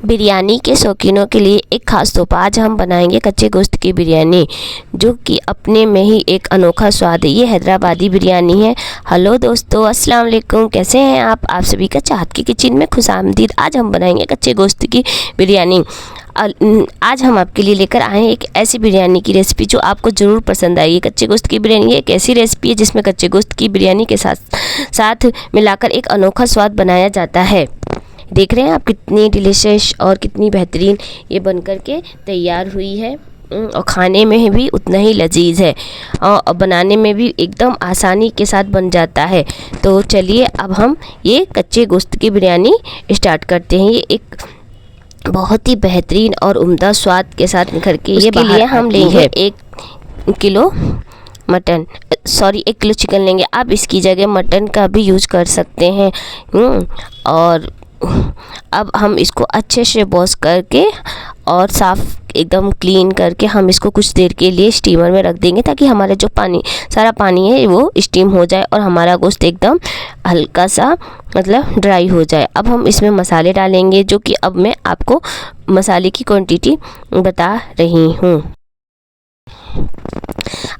बिरयानी के शौकीनों के लिए एक ख़ास तोहफ़ा। आज हम बनाएंगे कच्चे गोश्त की बिरयानी, जो कि अपने में ही एक अनोखा स्वाद है। ये हैदराबादी बिरयानी है। हेलो दोस्तों, अस्सलाम वालेकुम। कैसे हैं आप सभी का चाहत की किचन में खुशामदीद। आज हम बनाएंगे कच्चे गोश्त की बिरयानी। आज हम आपके लिए लेकर आए हैं एक ऐसी बिरयानी की रेसिपी जो आपको ज़रूर पसंद आएगी। कच्चे गोश्त की बिरयानी एक ऐसी रेसिपी है जिसमें कच्चे गोश्त की बिरयानी के साथ मिलाकर एक अनोखा स्वाद बनाया जाता है। देख रहे हैं आप कितनी डिलीशियस और कितनी बेहतरीन ये बनकर के तैयार हुई है, और खाने में भी उतना ही लजीज है और बनाने में भी एकदम आसानी के साथ बन जाता है। तो चलिए अब हम ये कच्चे गोश्त की बिरयानी स्टार्ट करते हैं। ये एक बहुत ही बेहतरीन और उम्दा स्वाद के साथ निखर के ये लिए हम लेंगे 1 kilo mutton, sorry 1 kilo chicken लेंगे। आप इसकी जगह मटन का भी यूज कर सकते हैं। और अब हम इसको अच्छे से वॉश करके और साफ़ एकदम क्लीन करके हम इसको कुछ देर के लिए स्टीमर में रख देंगे, ताकि हमारा जो सारा पानी है वो स्टीम हो जाए और हमारा गोश्त एकदम हल्का सा मतलब ड्राई हो जाए। अब हम इसमें मसाले डालेंगे, जो कि अब मैं आपको मसाले की क्वांटिटी बता रही हूँ।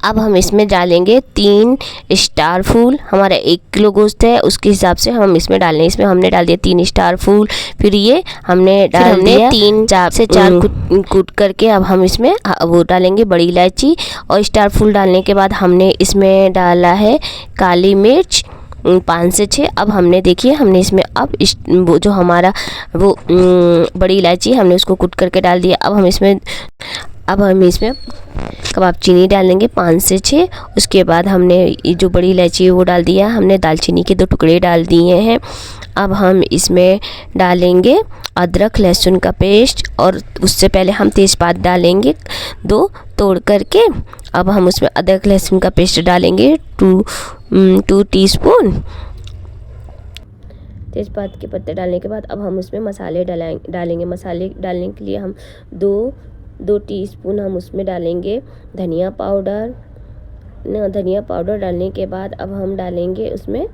अब हम इसमें डालेंगे 3 स्टार फूल। हमारा 1 किलो गोश्त है, उसके हिसाब से हम इसमें डालेंगे। इसमें हमने डाल दिया 3 स्टार फूल। फिर ये हमने डाल दिया 3 से 4 कूट करके। अब हम इसमें वो डालेंगे बड़ी इलायची, और स्टार फूल डालने के बाद हमने इसमें डाला है काली मिर्च 5 से 6। अब हमने देखिए हमने इसमें अब वो जो हमारा वो बड़ी इलायची हमने उसको कूट करके डाल दिया। अब हम इसमें कबाब चीनी डालेंगे 5 से 6। उसके बाद हमने ये जो बड़ी इलायची है वो डाल दिया। हमने दालचीनी के 2 टुकड़े डाल दिए हैं। अब हम इसमें डालेंगे अदरक लहसुन का पेस्ट, और उससे पहले हम तेज़पात डालेंगे 2 तोड़ करके। अब हम उसमें अदरक लहसुन का पेस्ट डालेंगे 2 टीस्पून। तेज़पात के पत्ते डालने के बाद अब हम उसमें मसाले डालेंगे। मसाले डालने के लिए हम 2 टीस्पून हम उसमें डालेंगे धनिया पाउडर। धनिया पाउडर डालने के बाद अब हम डालेंगे उसमें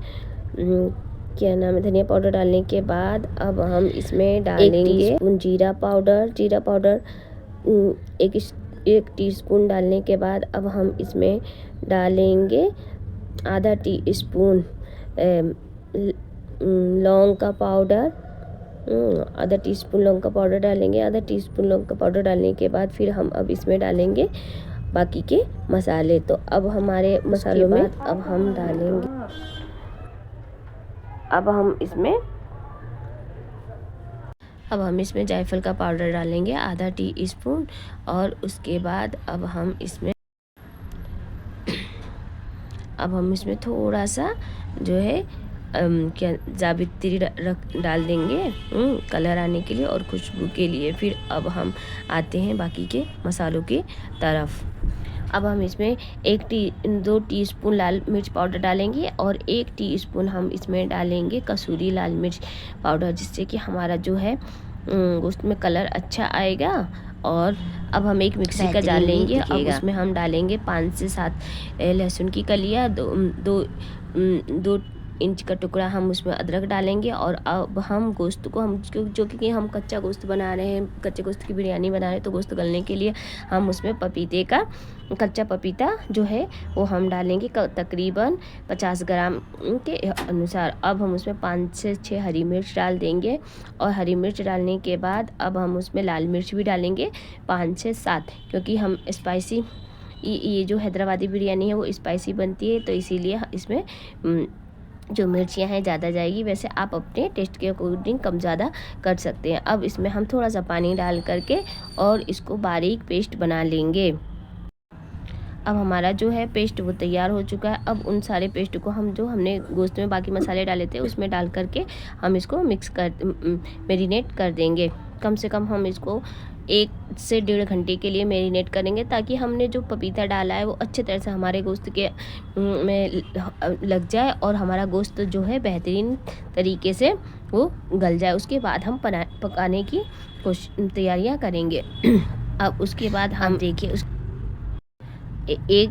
धनिया पाउडर डालने के बाद अब हम इसमें डालेंगे 1 टीस्पून जीरा पाउडर 1 टीस्पून डालने के बाद अब हम इसमें डालेंगे आधा टीस्पून लौंग का पाउडर। आधा टीस्पून लौंग का पाउडर डालेंगे। आधा टीस्पून लौंग का पाउडर डालने के बाद फिर हम अब इसमें डालेंगे बाकी के मसाले। तो अब हमारे मसालों में अब हम डालेंगे, अब हम इसमें जायफल का पाउडर डालेंगे आधा टीस्पून। और उसके बाद अब हम इसमें थोड़ा सा जो है जावित्री डाल देंगे कलर आने के लिए और खुशबू के लिए। फिर अब हम आते हैं बाकी के मसालों की तरफ। अब हम इसमें 2 टीस्पून लाल मिर्च पाउडर डालेंगे, और 1 टीस्पून हम इसमें डालेंगे कसूरी लाल मिर्च पाउडर, जिससे कि हमारा जो है गोश्त में कलर अच्छा आएगा। और अब हम एक मिक्सी का जार लेंगे। अब उसमें हम डालेंगे 5 से 7 लहसुन की कलियाँ, 2 इंच का टुकड़ा हम उसमें अदरक डालेंगे। और अब हम गोश्त को क्योंकि हम कच्चा गोश्त बना रहे हैं, कच्चे गोश्त की बिरयानी बना रहे हैं, तो गोश्त गलने के लिए हम उसमें कच्चा पपीता जो है वो हम डालेंगे तकरीबन 50 ग्राम के अनुसार। अब हम उसमें 5 से 6 हरी मिर्च डाल देंगे, और हरी मिर्च डालने के बाद अब हम उसमें लाल मिर्च भी डालेंगे 5 से 7, क्योंकि हम स्पाइसी ये जो हैदराबादी बिरयानी है वो स्पाइसी बनती है, तो इसीलिए इसमें जो मिर्चियाँ हैं ज़्यादा जाएगी। वैसे आप अपने टेस्ट के अकॉर्डिंग कम ज़्यादा कर सकते हैं। अब इसमें हम थोड़ा सा पानी डाल करके और इसको बारीक पेस्ट बना लेंगे। अब हमारा जो है पेस्ट वो तैयार हो चुका है। अब उन सारे पेस्ट को हम जो हमने गोश्त में बाकी मसाले डाले थे उसमें डाल करके हम इसको मैरिनेट कर देंगे। कम से कम हम इसको 1 से 1.5 घंटे के लिए मैरिनेट करेंगे, ताकि हमने जो पपीता डाला है वो अच्छे तरह से हमारे गोश्त के में लग जाए और हमारा गोश्त जो है बेहतरीन तरीके से वो गल जाए। उसके बाद हम पकाने की तैयारियां करेंगे। अब उसके बाद हम देखिए 1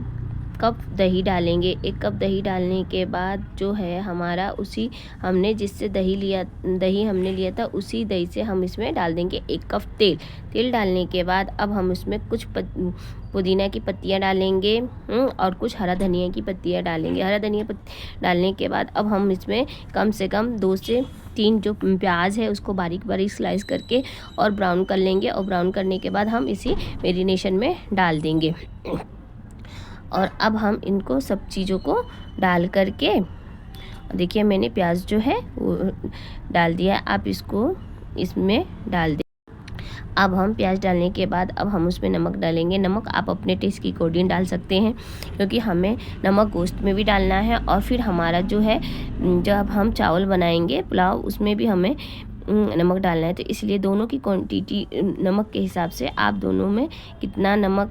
कप दही डालेंगे। 1 कप दही डालने के बाद जो है हमारा उसी हमने जिससे दही हमने लिया था उसी दही से हम इसमें डाल देंगे 1 कप तेल। तेल डालने के बाद अब हम उसमें कुछ पुदीना की पत्तियाँ डालेंगे और कुछ हरा धनिया की पत्तियाँ डालेंगे। हरा धनिया डालने के बाद अब हम इसमें कम से कम 2 से 3 जो प्याज है उसको बारीक बारीक स्लाइस करके और ब्राउन कर लेंगे, और ब्राउन करने के बाद हम इसी मैरिनेशन में डाल देंगे। और अब हम इनको सब चीज़ों को डाल करके, देखिए मैंने प्याज जो है वो डाल दिया। आप इसको इसमें डाल दें। अब हम प्याज डालने के बाद अब हम उसमें नमक डालेंगे। नमक आप अपने टेस्ट के अकॉर्डिंग डाल सकते हैं, क्योंकि हमें नमक गोश्त में भी डालना है और फिर हमारा जो है जब हम चावल बनाएंगे पुलाव उसमें भी हमें नमक डालना है। तो इसलिए दोनों की क्वांटिटी नमक के हिसाब से आप दोनों में कितना नमक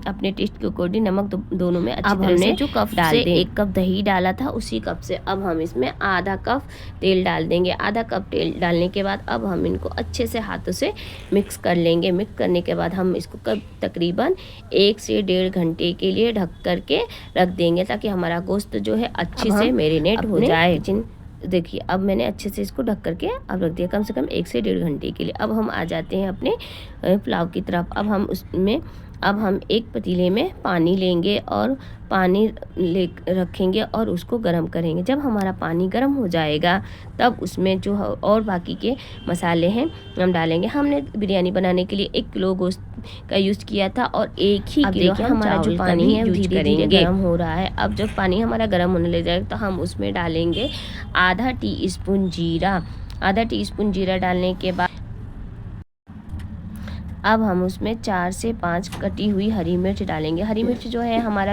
अपने टेस्ट के अकॉर्डिंग नमक दोनों में अच्छी तरह से जो कप डाल दें। 1 कप दही डाला था उसी कप से अब हम इसमें आधा कप तेल डाल देंगे। आधा कप तेल डालने के बाद अब हम इनको अच्छे से हाथों से मिक्स कर लेंगे। मिक्स करने के बाद हम इसको तकरीबन 1 से 1.5 घंटे के लिए ढक करके रख देंगे, ताकि हमारा गोश्त जो है अच्छे से मैरिनेट हो जाए। देखिए अब मैंने अच्छे से इसको ढक करके अब रख दिया कम से कम 1 से 1.5 घंटे के लिए। अब हम आ जाते हैं अपने पुलाव की तरफ। अब हम एक पतीले में पानी लेंगे और पानी रखेंगे और उसको गर्म करेंगे। जब हमारा पानी गर्म हो जाएगा तब उसमें जो और बाकी के मसाले हैं हम डालेंगे। हमने बिरयानी बनाने के लिए 1 किलो गोश्त का यूज़ किया था और 1 ही किलो हमारा जो पानी है धीरे धीरे गर्म हो रहा है। अब जब पानी हमारा गर्म होने लग जाएगा तो हम उसमें डालेंगे आधा टीस्पून जीरा। आधा टीस्पून जीरा डालने के बाद अब हम उसमें 4 से 5 कटी हुई हरी मिर्च डालेंगे। हरी मिर्च जो है हमारा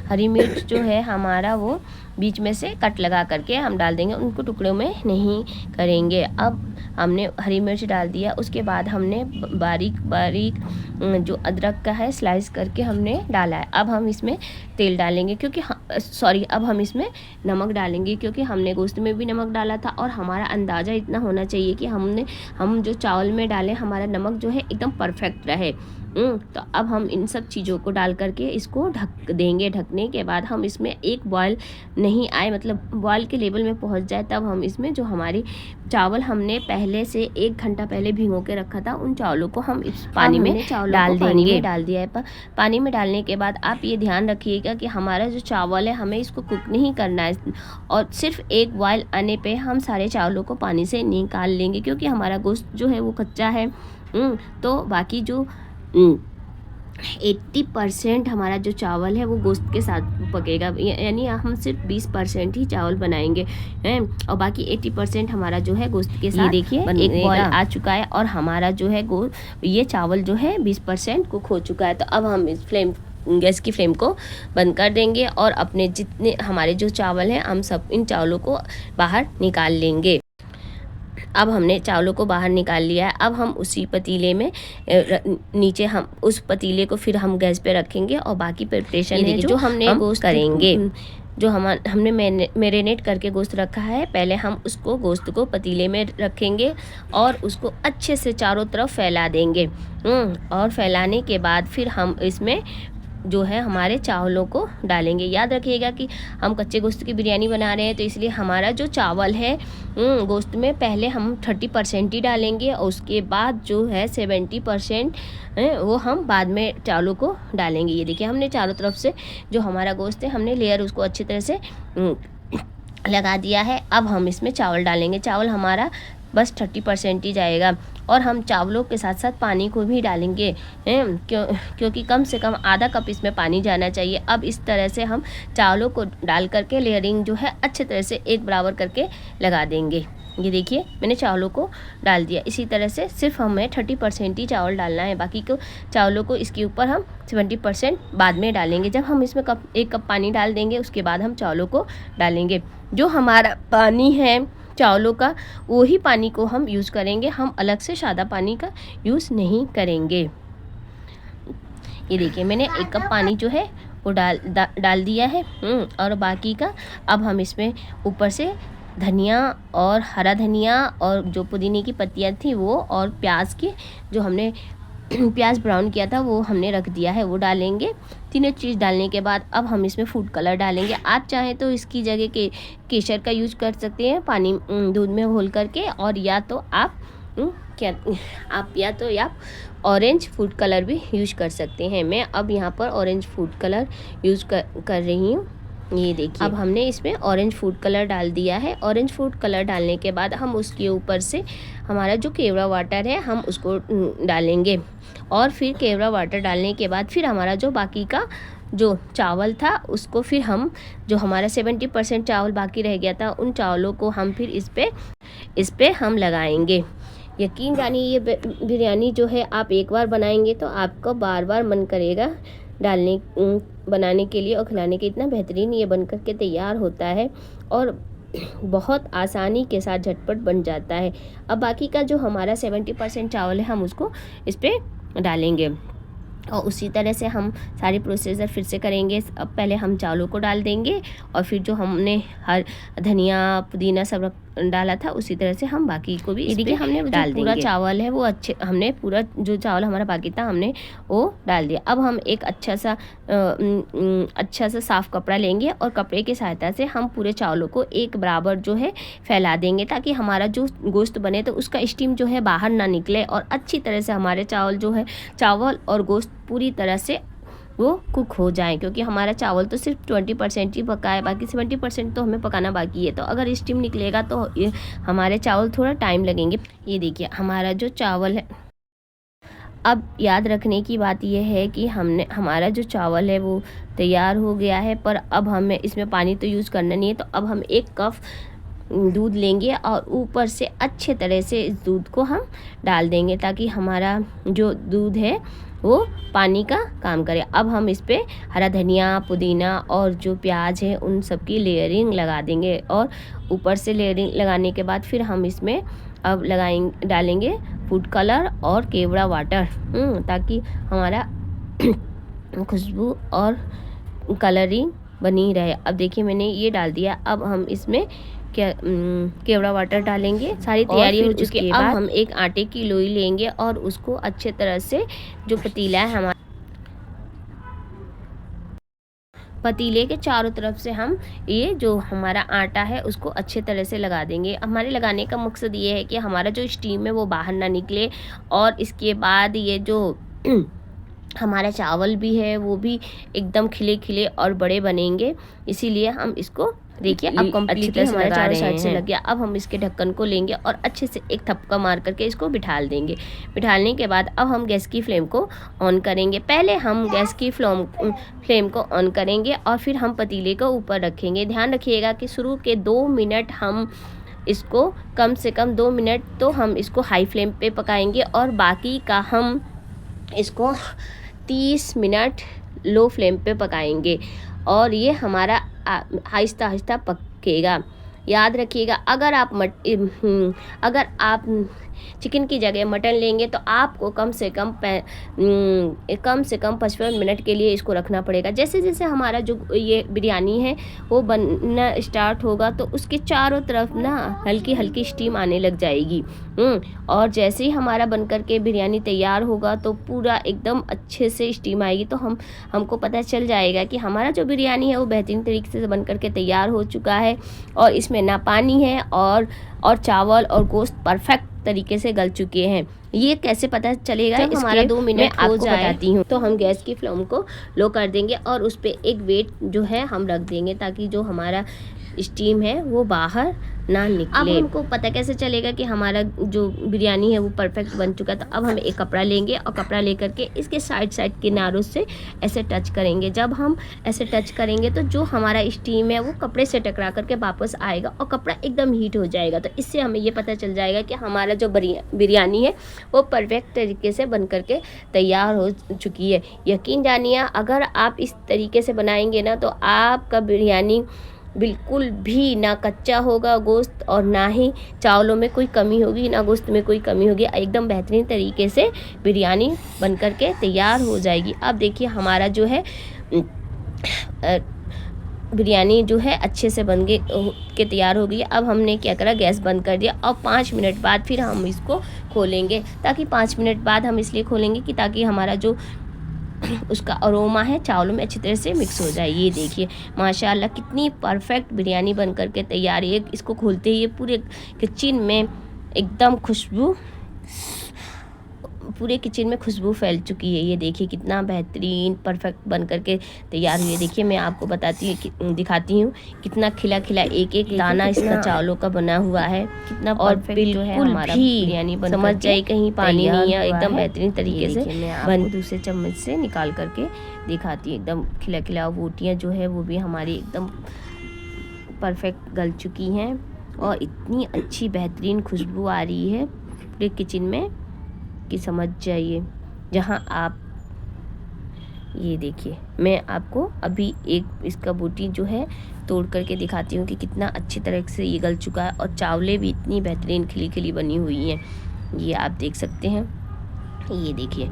हरी मिर्च जो है हमारा वो बीच में से कट लगा करके हम डाल देंगे, उनको टुकड़ों में नहीं करेंगे। अब हमने हरी मिर्च डाल दिया, उसके बाद हमने बारीक बारीक जो अदरक का है स्लाइस करके हमने डाला है। अब हम इसमें तेल डालेंगे अब हम इसमें नमक डालेंगे, क्योंकि हमने गोश्त में भी नमक डाला था और हमारा अंदाज़ा इतना होना चाहिए कि हम जो चावल में डालें हमारा नमक जो है एकदम परफेक्ट रहे। तो अब हम इन सब चीज़ों को डाल करके इसको ढक देंगे। ढकने के बाद हम इसमें एक बॉयल नहीं आए, मतलब बॉयल के लेवल में पहुंच जाए, तब हम इसमें जो हमारी चावल हमने पहले से 1 घंटा पहले भिगो के रखा था उन चावलों को हम इस पानी में डाल देंगे। डाल दिया है। पानी में डालने के बाद आप ये ध्यान रखिएगा कि हमारा जो चावल है हमें इसको कुक नहीं करना है, और सिर्फ एक बॉयल आने पे हम सारे चावलों को पानी से निकाल लेंगे, क्योंकि हमारा गोश्त जो है वो कच्चा है। तो बाकी जो 80% हमारा जो चावल है वो गोश्त के साथ पकेगा, यानी हम सिर्फ 20% ही चावल बनाएंगे हैं, और बाकी 80% हमारा जो है गोश्त के साथ। ये देखिए एक बॉयल आ चुका है और हमारा जो है ये चावल जो है 20% कुक हो चुका है। तो अब हम इस गैस की फ्लेम को बंद कर देंगे और अपने जितने हमारे जो चावल हैं हम सब इन चावलों को बाहर निकाल लेंगे। अब हमने चावलों को बाहर निकाल लिया है। अब हम उसी पतीले में नीचे हम उस पतीले को फिर हम गैस पे रखेंगे और बाकी प्रिपरेशन है जो हमने गोश्त करेंगे। जो हमने मैरिनेट करके गोश्त रखा है, पहले हम उसको गोश्त को पतीले में रखेंगे और उसको अच्छे से चारों तरफ फैला देंगे। और फैलाने के बाद फिर हम इसमें जो है हमारे चावलों को डालेंगे। याद रखिएगा कि हम कच्चे गोश्त की बिरयानी बना रहे हैं, तो इसलिए हमारा जो चावल है गोश्त में पहले हम 30% ही डालेंगे और उसके बाद जो है 70% वो हम बाद में चावलों को डालेंगे। ये देखिए हमने चारों तरफ से जो हमारा गोश्त है हमने लेयर उसको अच्छी तरह से लगा दिया है। अब हम इसमें चावल डालेंगे। चावल हमारा बस 30% ही जाएगा और हम चावलों के साथ साथ पानी को भी डालेंगे, क्योंकि कम से कम आधा कप इसमें पानी जाना चाहिए। अब इस तरह से हम चावलों को डाल करके लेयरिंग जो है अच्छे तरह से एक बराबर करके लगा देंगे। ये देखिए मैंने चावलों को डाल दिया। इसी तरह से सिर्फ हमें 30% ही चावल डालना है, बाकी को चावलों को इसके ऊपर हम 70% बाद में डालेंगे। जब हम इसमें 1 कप पानी डाल देंगे उसके बाद हम चावलों को डालेंगे। जो हमारा पानी है चावलों का वही पानी को हम यूज़ करेंगे, हम अलग से सादा पानी का यूज़ नहीं करेंगे। ये देखिए मैंने 1 कप पानी जो है वो डाल दिया है और बाकी का अब हम इसमें ऊपर से धनिया और हरा धनिया और जो पुदीने की पत्तियाँ थी वो और प्याज की जो हमने प्याज ब्राउन किया था वो हमने रख दिया है, वो डालेंगे। तीनों चीज़ डालने के बाद अब हम इसमें फूड कलर डालेंगे। आप चाहें तो इसकी जगह के केसर का यूज़ कर सकते हैं पानी दूध में घोल करके, और या तो आप ऑरेंज फूड कलर भी यूज़ कर सकते हैं। मैं अब यहाँ पर ऑरेंज फूड कलर यूज़ कर रही हूँ। ये देखिए अब हमने इसमें ऑरेंज फूड कलर डाल दिया है। ऑरेंज फूड कलर डालने के बाद हम उसके ऊपर से हमारा जो केवड़ा वाटर है हम उसको डालेंगे, और फिर केवड़ा वाटर डालने के बाद फिर हमारा जो बाकी का जो चावल था उसको फिर हम जो हमारा 70% चावल बाकी रह गया था उन चावलों को हम फिर इस पे हम लगाएंगे। यकीन जानिए ये बिरयानी जो है आप एक बार बनाएंगे तो आपको बार बार मन करेगा बनाने के लिए और खिलाने के। इतना बेहतरीन ये बन कर के तैयार होता है और बहुत आसानी के साथ झटपट बन जाता है। अब बाकी का जो हमारा 70% चावल है हम उसको इस पर डालेंगे, और उसी तरह से हम सारी प्रोसीजर फिर से करेंगे। अब पहले हम चावलों को डाल देंगे और फिर जो हमने हर धनिया पुदीना सब डाला था उसी तरह से हम बाकी को भी देखिए हमने डाल देंगे। पूरा चावल है वो अच्छे हमने पूरा जो चावल हमारा बाकी था हमने वो डाल दिया। अब हम एक अच्छा सा साफ़ कपड़ा लेंगे और कपड़े की सहायता से हम पूरे चावलों को एक बराबर जो है फैला देंगे, ताकि हमारा जो गोश्त बने तो उसका स्टीम जो है बाहर ना निकले और अच्छी तरह से हमारे चावल और गोश्त पूरी तरह से वो कुक हो जाए। क्योंकि हमारा चावल तो सिर्फ 20% ही पका है, बाकी 70% तो हमें पकाना बाकी है। तो अगर स्टीम निकलेगा तो हमारे चावल थोड़ा टाइम लगेंगे। ये देखिए हमारा जो चावल है, अब याद रखने की बात यह है कि हमारा जो चावल है वो तैयार हो गया है, पर अब हमें इसमें पानी तो यूज़ करना नहीं है। तो अब हम 1 कप दूध लेंगे और ऊपर से अच्छे तरह से इस दूध को हम डाल देंगे, ताकि हमारा जो दूध है वो पानी का काम करे। अब हम इस पर हरा धनिया पुदीना और जो प्याज है उन सब की लेयरिंग लगा देंगे, और ऊपर से लेयरिंग लगाने के बाद फिर हम इसमें अब डालेंगे फूड कलर और केवड़ा वाटर, ताकि हमारा खुशबू और कलरिंग बनी रहे। अब देखिए मैंने ये डाल दिया। अब हम इसमें केवड़ा वाटर डालेंगे। सारी तैयारी हो चुकी है। अब हम एक आटे की लोई लेंगे और उसको अच्छे तरह से जो पतीला है हमारा पतीले के चारों तरफ से हम ये जो हमारा आटा है उसको अच्छे तरह से लगा देंगे। हमारे लगाने का मकसद ये है कि हमारा जो स्टीम है वो बाहर ना निकले, और इसके बाद ये जो हमारा चावल भी है वो भी एकदम खिले खिले और बड़े बनेंगे। इसीलिए हम इसको देखिए अब कंप्लीटली हमारा चारों साइड से लग गया। अब हम इसके ढक्कन को लेंगे और अच्छे से एक थपका मार करके इसको बिठाल देंगे। बिठालने के बाद अब हम गैस की फ्लेम को ऑन करेंगे। पहले हम गैस की फ्लेम को ऑन करेंगे और फिर हम पतीले को ऊपर रखेंगे। ध्यान रखिएगा कि शुरू के 2 मिनट हम इसको कम से कम 2 मिनट तो हम इसको हाई फ्लेम पे पकाएंगे, और बाकी का हम इसको 30 मिनट लो फ्लेम पे पकाएंगे, और ये हमारा आहिस्ता आहिस्ता पकेगा। याद रखिएगा अगर आप चिकन की जगह मटन लेंगे तो आपको कम से कम 55 मिनट के लिए इसको रखना पड़ेगा। जैसे जैसे हमारा जो ये बिरयानी है वो बनना स्टार्ट होगा तो उसके चारों तरफ ना हल्की हल्की स्टीम आने लग जाएगी। और जैसे ही हमारा बनकर के बिरयानी तैयार होगा तो पूरा एकदम अच्छे से स्टीम आएगी, तो हमको पता चल जाएगा कि हमारा जो बिरयानी है वो बेहतरीन तरीके से बनकर के तैयार हो चुका है, और इसमें ना पानी है और चावल और गोश्त परफेक्ट तरीके से गल चुके हैं। ये कैसे पता चलेगा? जब हमारा 2 मिनट हो जाए बताती हूँ। तो हम गैस की फ्लेम को लो कर देंगे और उस पर एक वेट जो है हम रख देंगे, ताकि जो हमारा स्टीम है वो बाहर ना निकले। अब हमको पता कैसे चलेगा कि हमारा जो बिरयानी है वो परफेक्ट बन चुका है? तो अब हम एक कपड़ा लेंगे और कपड़ा लेकर के इसके साइड किनारों से ऐसे टच करेंगे। जब हम ऐसे टच करेंगे तो जो हमारा स्टीम है वो कपड़े से टकरा करके वापस आएगा और कपड़ा एकदम हीट हो जाएगा। तो इससे हमें ये पता चल जाएगा कि हमारा जो बिरयानी है वो परफेक्ट तरीके से बन करके तैयार हो चुकी है। यकीन जानिए अगर आप इस तरीके से बनाएंगे ना तो आपका बिरयानी बिल्कुल भी ना कच्चा होगा गोश्त, और ना ही चावलों में कोई कमी होगी, ना गोश्त में कोई कमी होगी। एकदम बेहतरीन तरीके से बिरयानी बनकर के तैयार हो जाएगी। अब देखिए हमारा जो है बिरयानी जो है अच्छे से बन के तैयार हो गई है। अब हमने क्या करा, गैस बंद कर दिया और 5 मिनट बाद फिर हम इसको खोलेंगे। ताकि 5 मिनट बाद हम इसलिए खोलेंगे कि ताकि हमारा जो उसका अरोमा है चावलों में अच्छी तरह से मिक्स हो जाए। ये देखिए माशाल्लाह कितनी परफेक्ट बिरयानी बन कर के तैयार है। इसको खोलते ही पूरे किचन में एकदम पूरे किचन में खुशबू फैल चुकी है। ये देखिए कितना बेहतरीन परफेक्ट बन करके तैयार हुई है। देखिए मैं आपको दिखाती हूँ कितना खिला खिला एक एक दाना इसका चावलों का बना हुआ है, कितना और बिल्कुल हमारा बिरयानी बन समझ जाए कहीं पानी नहीं है, एकदम बेहतरीन तरीके से बन। दूसरे चम्मच से निकाल करके दिखाती हूँ, एकदम खिला खिला बोटियाँ जो है वो भी हमारी एकदम परफेक्ट गल चुकी हैं और इतनी अच्छी बेहतरीन खुशबू आ रही है पूरे किचन में कि समझ जाइए। जहाँ आप ये देखिए मैं आपको अभी एक इसका बोटी जो है तोड़ करके दिखाती हूँ कि कितना अच्छी तरह से ये गल चुका है और चावलें भी इतनी बेहतरीन खिली खिली बनी हुई हैं। ये आप देख सकते हैं। ये देखिए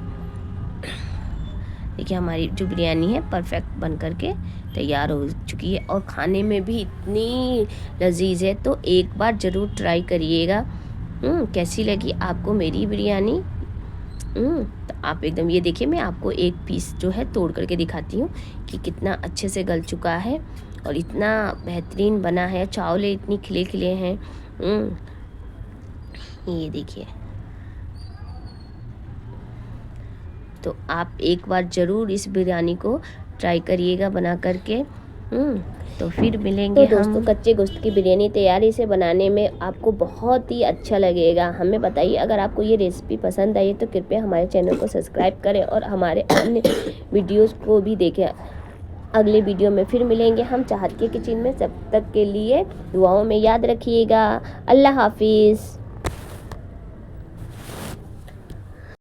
हमारी जो बिरयानी है परफेक्ट बन करके तैयार हो चुकी है और खाने में भी इतनी लजीज है। तो एक बार ज़रूर ट्राई करिएगा। कैसी लगी आपको मेरी बिरयानी? तो आप एकदम ये देखिए मैं आपको एक पीस जो है तोड़ करके दिखाती हूँ कि कितना अच्छे से गल चुका है और इतना बेहतरीन बना है। चावल इतनी खिले खिले हैं। ये देखिए, तो आप एक बार ज़रूर इस बिरयानी को ट्राई करिएगा बना करके। तो फिर मिलेंगे तो दोस्तों कच्चे गोश्त की बिरयानी तैयार। इसे बनाने में आपको बहुत ही अच्छा लगेगा। हमें बताइए अगर आपको ये रेसिपी पसंद आई तो कृपया हमारे चैनल को सब्सक्राइब करें और हमारे अन्य वीडियोस को भी देखें। अगले वीडियो में फिर मिलेंगे हम चाहत के किचन में। तब तक के लिए दुआओं में याद रखिएगा। अल्लाह हाफिज़।